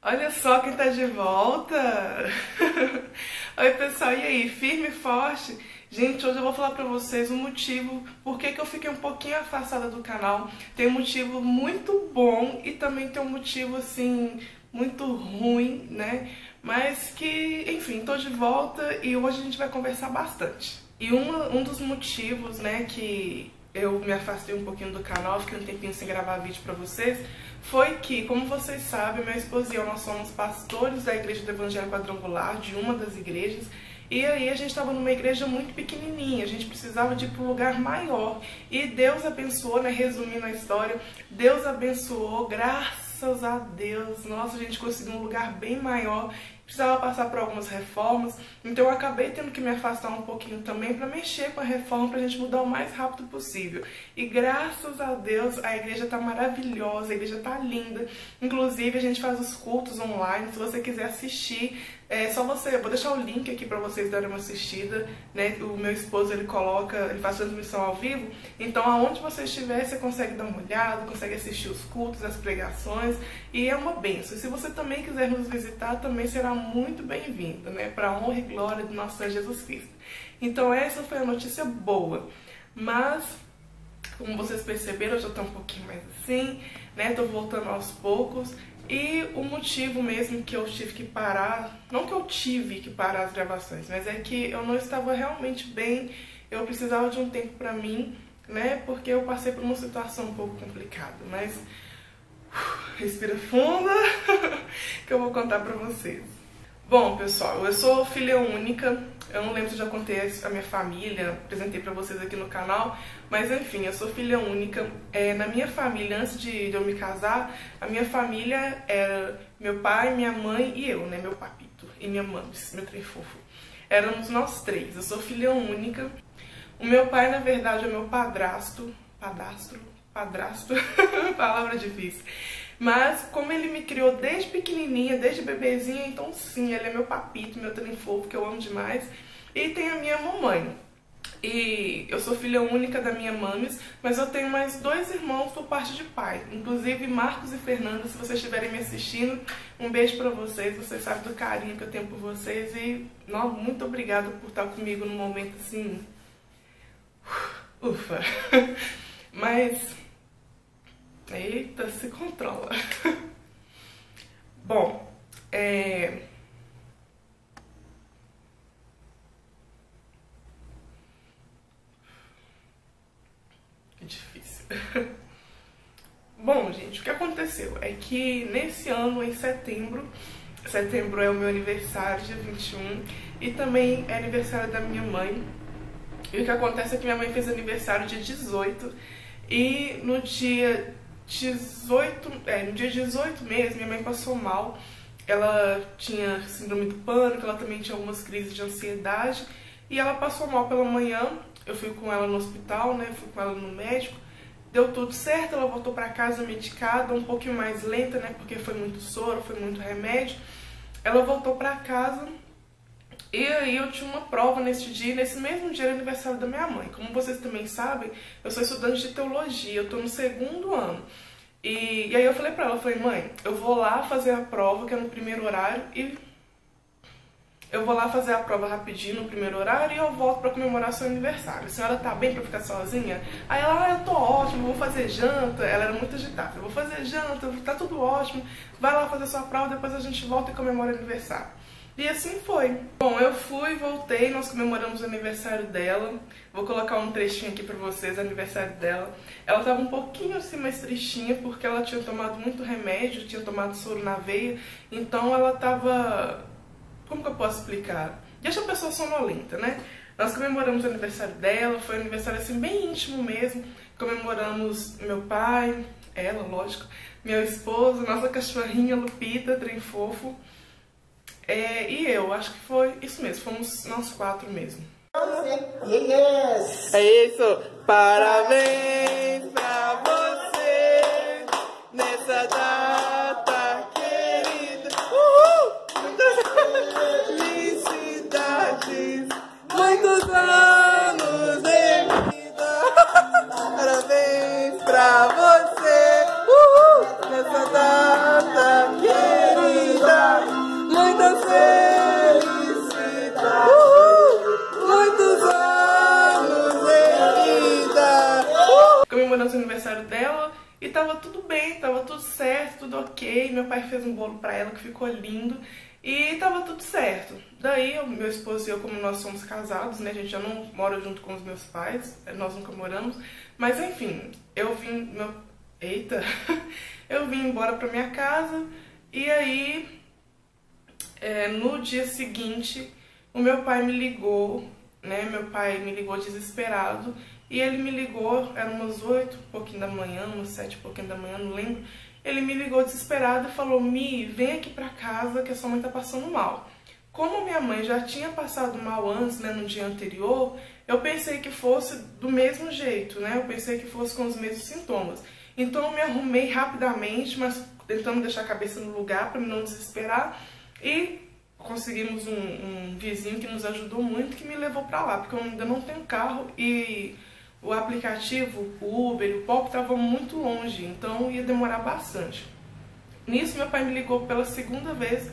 Olha só quem tá de volta! Oi pessoal, e aí? Firme e forte? Gente, hoje eu vou falar pra vocês o motivo por que eu fiquei um pouquinho afastada do canal. Tem um motivo muito bom e também tem um motivo, assim, muito ruim, né? Mas que, enfim, tô de volta e hoje a gente vai conversar bastante. E um dos motivos, né, que eu me afastei um pouquinho do canal, fiquei um tempinho sem gravar vídeo pra vocês, foi que, como vocês sabem, meu esposo e eu, nós somos pastores da Igreja do Evangelho Quadrangular, de uma das igrejas, e aí a gente estava numa igreja muito pequenininha, a gente precisava de ir para um lugar maior, e Deus abençoou, né, resumindo a história, Deus abençoou, graças a Deus, nossa, a gente conseguiu um lugar bem maior, precisava passar por algumas reformas, então eu acabei tendo que me afastar um pouquinho também para mexer com a reforma, para a gente mudar o mais rápido possível. E graças a Deus a igreja tá maravilhosa, a igreja tá linda, inclusive a gente faz os cultos online, se você quiser assistir, é só você, eu vou deixar o link aqui para vocês darem uma assistida, né? O meu esposo ele faz transmissão ao vivo, então aonde você estiver você consegue dar uma olhada, consegue assistir os cultos, as pregações, e é uma bênção. E se você também quiser nos visitar, também será muito bem-vindo, né? Para a honra e glória do nosso Senhor Jesus Cristo. Então essa foi a notícia boa, mas como vocês perceberam, eu já estou um pouquinho mais assim, né? Tô voltando aos poucos. E o motivo mesmo que eu tive que parar, não que eu tive que parar as gravações, mas é que eu não estava realmente bem, eu precisava de um tempo pra mim, né? Porque eu passei por uma situação um pouco complicada, mas respira fundo que eu vou contar pra vocês. Bom, pessoal, eu sou filha única, eu não lembro se eu já contei a minha família, apresentei pra vocês aqui no canal, mas enfim, eu sou filha única. Na minha família, antes de eu me casar, a minha família era meu pai, minha mãe e eu, né, meu papito, e minha mames, meu trem fofo. Éramos nós três, eu sou filha única. O meu pai, na verdade, é meu padrasto, palavra difícil. Mas como ele me criou desde pequenininha, desde bebezinha, então sim, ele é meu papito, meu trem fofo, que eu amo demais. E tem a minha mamãe. E eu sou filha única da minha mames, mas eu tenho mais dois irmãos por parte de pai. Inclusive Marcos e Fernanda, se vocês estiverem me assistindo, um beijo pra vocês. Vocês sabem do carinho que eu tenho por vocês e muito obrigada por estar comigo num momento assim... Ufa! Mas... Eita, se controla. Bom, Que difícil. Bom, gente, o que aconteceu é que nesse ano, em setembro é o meu aniversário, dia 21, e também é aniversário da minha mãe. E o que acontece é que minha mãe fez aniversário dia 18, e no dia 18 mesmo, minha mãe passou mal. Ela tinha síndrome do pânico, ela também tinha algumas crises de ansiedade, e ela passou mal pela manhã. Eu fui com ela no hospital, né, fui com ela no médico, deu tudo certo, ela voltou pra casa medicada, um pouquinho mais lenta, né, porque foi muito soro, foi muito remédio. Ela voltou pra casa, e aí eu tinha uma prova nesse dia, nesse mesmo dia era aniversário da minha mãe. Como vocês também sabem, eu sou estudante de teologia, eu tô no 2º ano. E aí eu falei pra ela, mãe, eu vou lá fazer a prova, que é no primeiro horário, e eu vou lá fazer a prova rapidinho no primeiro horário e eu volto pra comemorar seu aniversário. A senhora tá bem pra ficar sozinha? Aí ela, eu tô ótimo, vou fazer janta. Ela era muito agitada, eu vou fazer janta, tá tudo ótimo, vai lá fazer sua prova, depois a gente volta e comemora o aniversário. E assim foi. Bom, eu fui, voltei, nós comemoramos o aniversário dela. Vou colocar um trechinho aqui pra vocês, o aniversário dela. Ela tava um pouquinho assim mais tristinha, porque ela tinha tomado muito remédio, tinha tomado soro na veia. Então ela tava... Como que eu posso explicar? Deixa a pessoa sonolenta, né? Nós comemoramos o aniversário dela, foi um aniversário assim bem íntimo mesmo. Comemoramos meu pai, ela, lógico, meu esposo, nossa cachorrinha Lupita, trem fofo. E eu, acho que foi isso mesmo, fomos nós 4 mesmo. Yes. É isso! Parabéns pra você nessa data querida! Muitas felicidades, muitos anos de vida! Parabéns pra você nessa data querida! tava tudo bem, tava tudo certo, tudo ok. Meu pai fez um bolo pra ela que ficou lindo e tava tudo certo. Daí, meu esposo e eu, como nós somos casados, né, a gente já não mora junto com os meus pais, nós nunca moramos, mas enfim, eu vim, eita, eu vim embora pra minha casa e aí, no dia seguinte, o meu pai me ligou, né, meu pai me ligou desesperado e ele me ligou, eram umas 8, pouquinho da manhã, umas 7, pouquinho da manhã, não lembro. Ele me ligou desesperado e falou: Mi, vem aqui pra casa que a sua mãe tá passando mal. Como minha mãe já tinha passado mal antes, né, no dia anterior, eu pensei que fosse do mesmo jeito, né? Eu pensei que fosse com os mesmos sintomas. Então eu me arrumei rapidamente, mas tentando deixar a cabeça no lugar para não desesperar. E conseguimos um vizinho que nos ajudou muito, que me levou para lá, porque eu ainda não tenho carro e o aplicativo, o Uber, o Pop estavam muito longe, então ia demorar bastante. Nisso, meu pai me ligou pela segunda vez.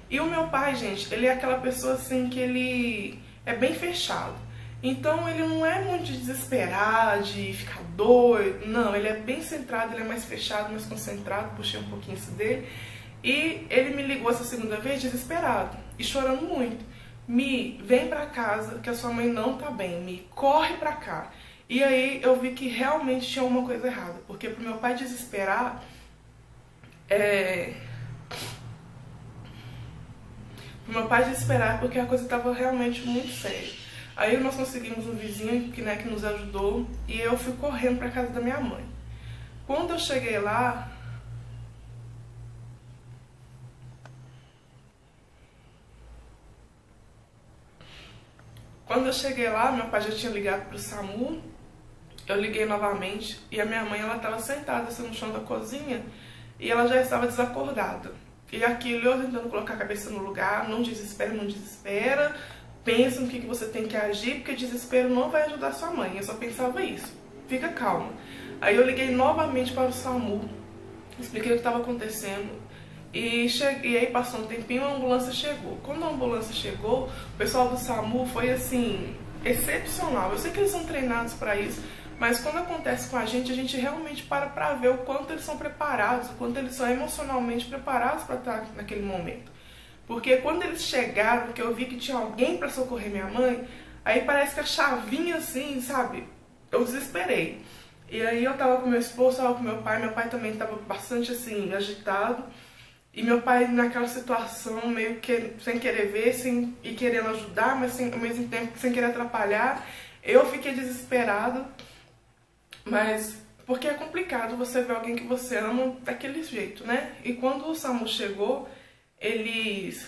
E o meu pai, gente, ele é aquela pessoa assim que ele é bem fechado. Então ele não é muito de desesperar, de ficar doido. Não, ele é bem centrado, ele é mais fechado, mais concentrado. Puxei um pouquinho isso dele. E ele me ligou essa segunda vez desesperado e chorando muito. Mi, vem pra casa que a sua mãe não tá bem. Mi, corre pra cá. E aí eu vi que realmente tinha uma coisa errada. Porque pro meu pai desesperar, pro meu pai desesperar porque a coisa estava realmente muito séria. Aí nós conseguimos um vizinho que, né, que nos ajudou e eu fui correndo para casa da minha mãe. Quando eu cheguei lá, meu pai já tinha ligado pro SAMU. Eu liguei novamente e a minha mãe, ela estava sentada assim, no chão da cozinha e ela já estava desacordada. E aquilo, eu tentando colocar a cabeça no lugar: não desespera, não desespera, pensa no que você tem que agir, porque desespero não vai ajudar sua mãe. Eu só pensava isso, fica calma. Aí eu liguei novamente para o SAMU, expliquei o que estava acontecendo e aí passou um tempinho, a ambulância chegou. Quando a ambulância chegou, o pessoal do SAMU foi assim, excepcional. Eu sei que eles são treinados para isso, mas quando acontece com a gente realmente para ver o quanto eles são preparados, o quanto eles são emocionalmente preparados para estar naquele momento. Porque quando eles chegaram, que eu vi que tinha alguém para socorrer minha mãe, aí parece que a chavinha assim, sabe? Eu desesperei. E aí eu tava com meu esposo, tava com meu pai também tava bastante assim, agitado. E meu pai naquela situação, meio que sem querer ver, e querendo ajudar, mas ao mesmo tempo sem querer atrapalhar. Eu fiquei desesperada. Mas porque é complicado você ver alguém que você ama daquele jeito, né? E quando o SAMU chegou, eles...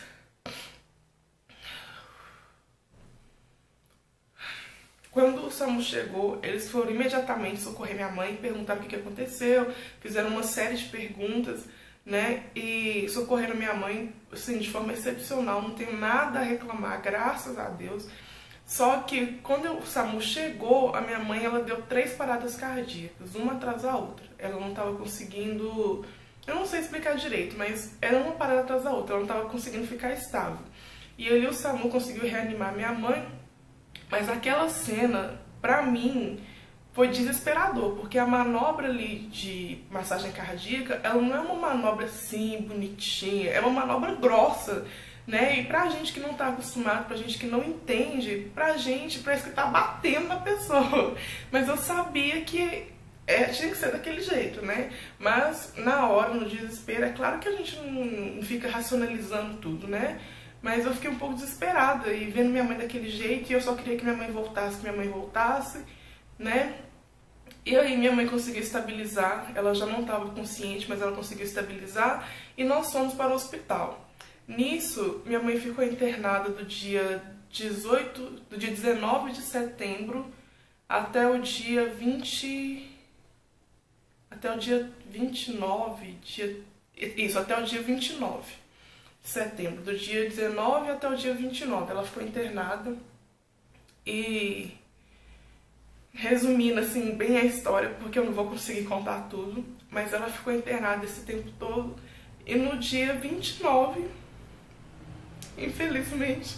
Quando o SAMU chegou, eles foram imediatamente socorrer minha mãe, perguntaram o que aconteceu, fizeram uma série de perguntas, né? E socorreram minha mãe, assim, de forma excepcional, não tenho nada a reclamar, graças a Deus. Só que quando o SAMU chegou, a minha mãe, ela deu 3 paradas cardíacas, uma atrás da outra. Ela não estava conseguindo, eu não sei explicar direito, mas era uma parada atrás da outra, ela não estava conseguindo ficar estável. E ali o SAMU conseguiu reanimar minha mãe, mas aquela cena, pra mim, foi desesperador, porque a manobra ali de massagem cardíaca, ela não é uma manobra assim, bonitinha, é uma manobra grossa, né? E pra gente que não tá acostumado, pra gente que não entende, pra gente parece que tá batendo na pessoa. Mas eu sabia que tinha que ser daquele jeito, né? Mas na hora, no desespero, é claro que a gente não fica racionalizando tudo, né? Mas eu fiquei um pouco desesperada e vendo minha mãe daquele jeito, e eu só queria que minha mãe voltasse, né? E aí minha mãe conseguiu estabilizar, ela já não estava consciente, mas ela conseguiu estabilizar e nós fomos para o hospital. Nisso, minha mãe ficou internada do dia 19 de setembro até o dia 29, até o dia 29 de setembro, do dia 19 até o dia 29, ela ficou internada. E resumindo assim bem a história, porque eu não vou conseguir contar tudo, mas ela ficou internada esse tempo todo e no dia 29, infelizmente,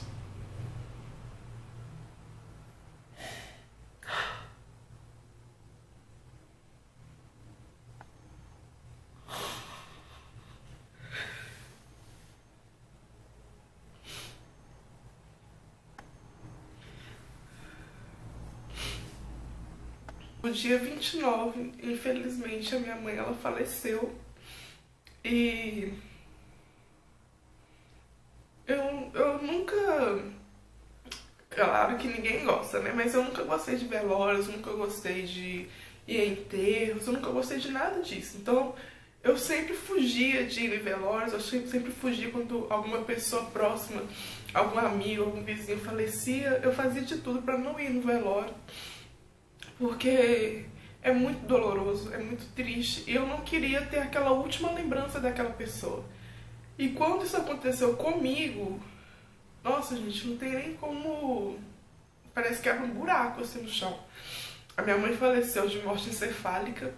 No dia 29, infelizmente, a minha mãe, ela faleceu. E eu nunca... Claro que ninguém gosta, né? Mas eu nunca gostei de velórios, nunca gostei de ir em enterros, eu nunca gostei de nada disso. Então, eu sempre fugia de ir em velórios, eu sempre fugia quando alguma pessoa próxima, algum amigo, algum vizinho falecia, eu fazia de tudo pra não ir no velório. Porque é muito doloroso, é muito triste, e eu não queria ter aquela última lembrança daquela pessoa. E quando isso aconteceu comigo, nossa, gente, não tem nem como... Parece que abre um buraco assim no chão. A minha mãe faleceu de morte encefálica.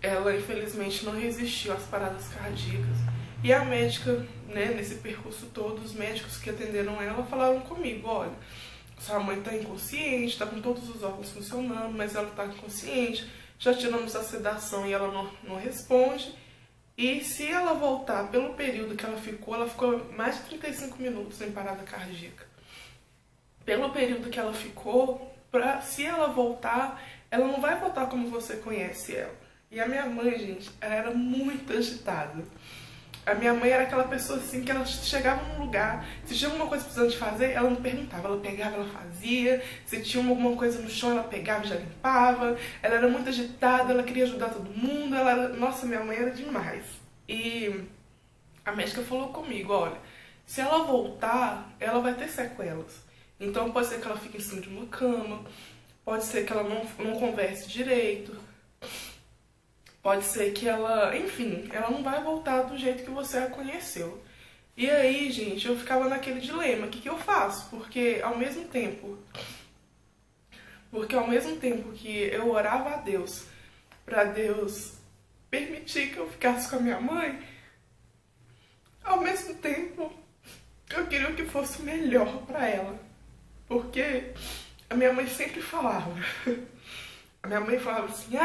Ela, infelizmente, não resistiu às paradas cardíacas. E a médica, né, nesse percurso todo, os médicos que atenderam ela falaram comigo, olha, sua mãe tá inconsciente, tá com todos os órgãos funcionando, mas ela tá inconsciente, já tiramos a sedação e ela não responde. E se ela voltar pelo período que ela ficou mais de 35 minutos em parada cardíaca. Pelo período que ela ficou, se ela voltar, ela não vai voltar como você conhece ela. E a minha mãe, gente, ela era muito agitada. A minha mãe era aquela pessoa assim que ela chegava num lugar, se tinha alguma coisa precisando de fazer, ela não perguntava, ela pegava, ela fazia. Se tinha alguma coisa no chão, ela pegava e já limpava. Ela era muito agitada, ela queria ajudar todo mundo, ela era... Nossa, minha mãe era demais. E a médica falou comigo, olha, se ela voltar, ela vai ter sequelas. Então pode ser que ela fique em cima de uma cama, pode ser que ela não converse direito, pode ser que ela, enfim, ela não vai voltar do jeito que você a conheceu. E aí, gente, eu ficava naquele dilema, o que eu faço? Porque ao mesmo tempo que eu orava a Deus, pra Deus permitir que eu ficasse com a minha mãe, ao mesmo tempo eu queria que fosse melhor pra ela. Porque a minha mãe sempre falava, a minha mãe falava assim,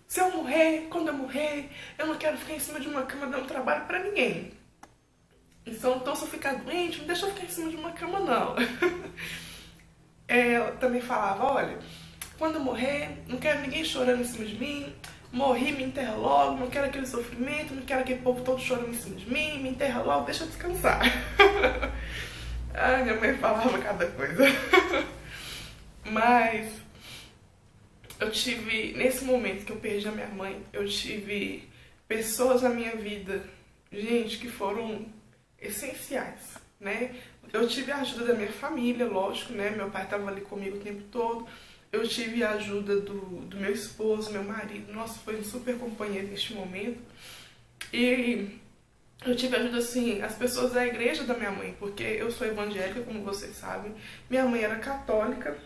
se eu morrer, quando eu morrer, eu não quero ficar em cima de uma cama dando trabalho pra ninguém. Então se eu ficar doente, não deixa eu ficar em cima de uma cama, não. Ela também falava, olha, quando eu morrer, não quero ninguém chorando em cima de mim, morri, me enterra logo, não quero aquele sofrimento, não quero aquele povo todo chorando em cima de mim, me enterra logo, deixa eu descansar. Ai, minha mãe falava cada coisa. Mas eu tive, nesse momento que eu perdi a minha mãe, eu tive pessoas na minha vida, gente, que foram essenciais, né? Eu tive a ajuda da minha família, lógico, né? Meu pai estava ali comigo o tempo todo. Eu tive a ajuda do meu esposo, meu marido. Nossa, foi um super companheiro neste momento. E eu tive ajuda, assim, as pessoas da igreja da minha mãe, porque eu sou evangélica, como vocês sabem. Minha mãe era católica,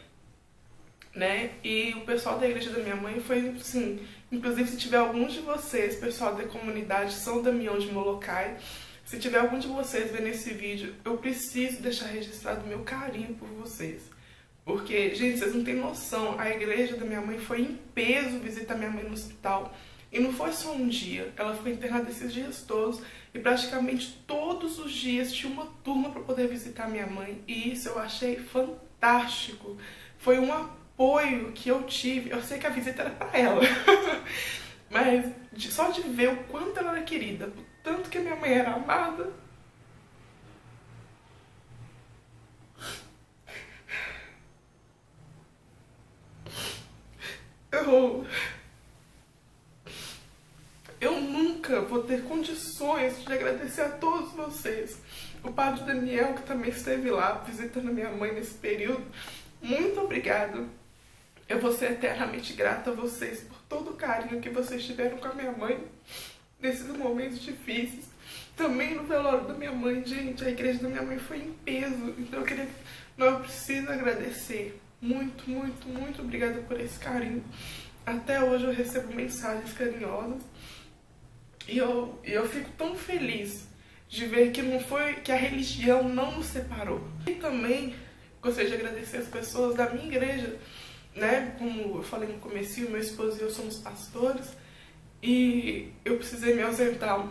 né? E o pessoal da igreja da minha mãe foi, assim, inclusive se tiver alguns de vocês, pessoal da comunidade São Damião de Molokai, se tiver algum de vocês vendo esse vídeo, eu preciso deixar registrado o meu carinho por vocês. Porque, gente, vocês não têm noção, a igreja da minha mãe foi em peso visitar minha mãe no hospital. E não foi só um dia, ela foi internada esses dias todos. E praticamente todos os dias tinha uma turma para poder visitar minha mãe. E isso eu achei fantástico. Foi um apoio que eu tive. Eu sei que a visita era para ela. Mas só de ver o quanto ela era querida, o tanto que minha mãe era amada. Eu nunca vou ter condições de agradecer a todos vocês. O padre Daniel, que também esteve lá visitando minha mãe nesse período. Muito obrigado. Eu vou ser eternamente grata a vocês por todo o carinho que vocês tiveram com a minha mãe nesses momentos difíceis. Também no velório da minha mãe, gente, a igreja da minha mãe foi em peso. Então eu preciso agradecer. Muito, muito, muito obrigada por esse carinho. Até hoje eu recebo mensagens carinhosas. E eu fico tão feliz de ver que a religião não nos separou. E também gostaria de agradecer as pessoas da minha igreja, né? Como eu falei no comecinho, meu esposo e eu somos pastores. E eu precisei me ausentar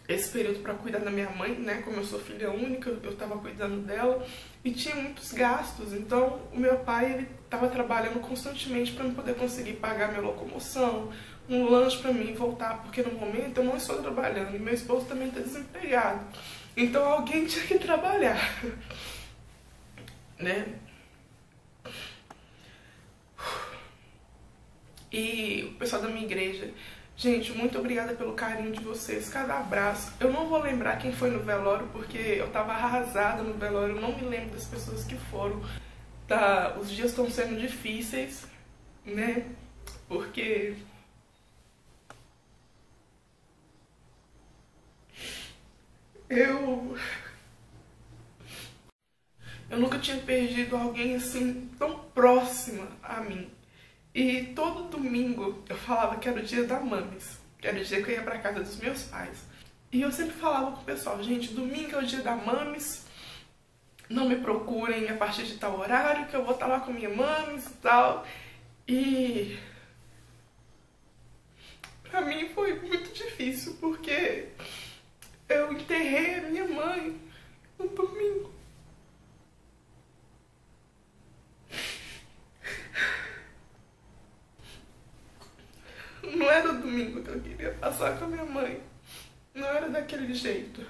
esse período para cuidar da minha mãe, né? Como eu sou filha única, eu estava cuidando dela e tinha muitos gastos. Então, o meu pai, ele estava trabalhando constantemente para eu poder conseguir pagar minha locomoção, um lanche para mim voltar, porque no momento eu não estou trabalhando e meu esposo também está desempregado. Então, alguém tinha que trabalhar, né? E o pessoal da minha igreja, gente, muito obrigada pelo carinho de vocês, cada abraço. Eu não vou lembrar quem foi no velório, porque eu tava arrasada no velório, eu não me lembro das pessoas que foram. Tá, os dias estão sendo difíceis, né? Porque eu nunca tinha perdido alguém assim tão próxima a mim. E todo domingo eu falava que era o dia da Mames, que era o dia que eu ia pra casa dos meus pais. E eu sempre falava com o pessoal, gente, domingo é o dia da Mames, não me procurem a partir de tal horário, que eu vou estar lá com minha Mames e tal. E pra mim foi muito difícil, porque eu enterrei a minha mãe no domingo. Não era o domingo que eu queria passar com a minha mãe. Não era daquele jeito.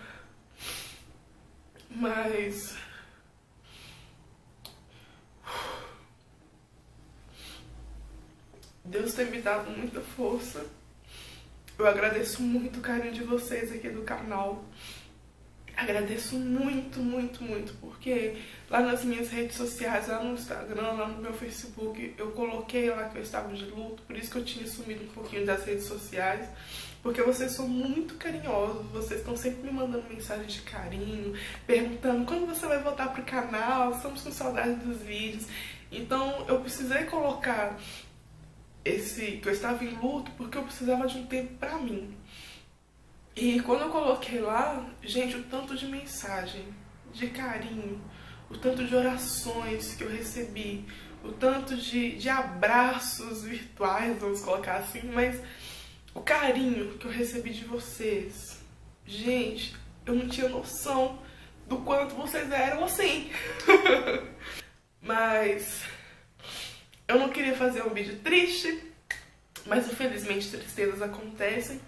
Mas Deus tem me dado muita força. Eu agradeço muito o carinho de vocês aqui do canal. Agradeço muito, muito, muito, porque lá nas minhas redes sociais, lá no Instagram, lá no meu Facebook, eu coloquei lá que eu estava de luto, por isso que eu tinha sumido um pouquinho das redes sociais, porque vocês são muito carinhosos, vocês estão sempre me mandando mensagens de carinho, perguntando quando você vai voltar pro canal, estamos com saudade dos vídeos. Então eu precisei colocar que eu estava em luto, porque eu precisava de um tempo pra mim. E quando eu coloquei lá, gente, o tanto de mensagem, de carinho, o tanto de orações que eu recebi, o tanto de abraços virtuais, vamos colocar assim, mas o carinho que eu recebi de vocês, gente, eu não tinha noção do quanto vocês eram assim. Mas eu não queria fazer um vídeo triste, mas infelizmente tristezas acontecem.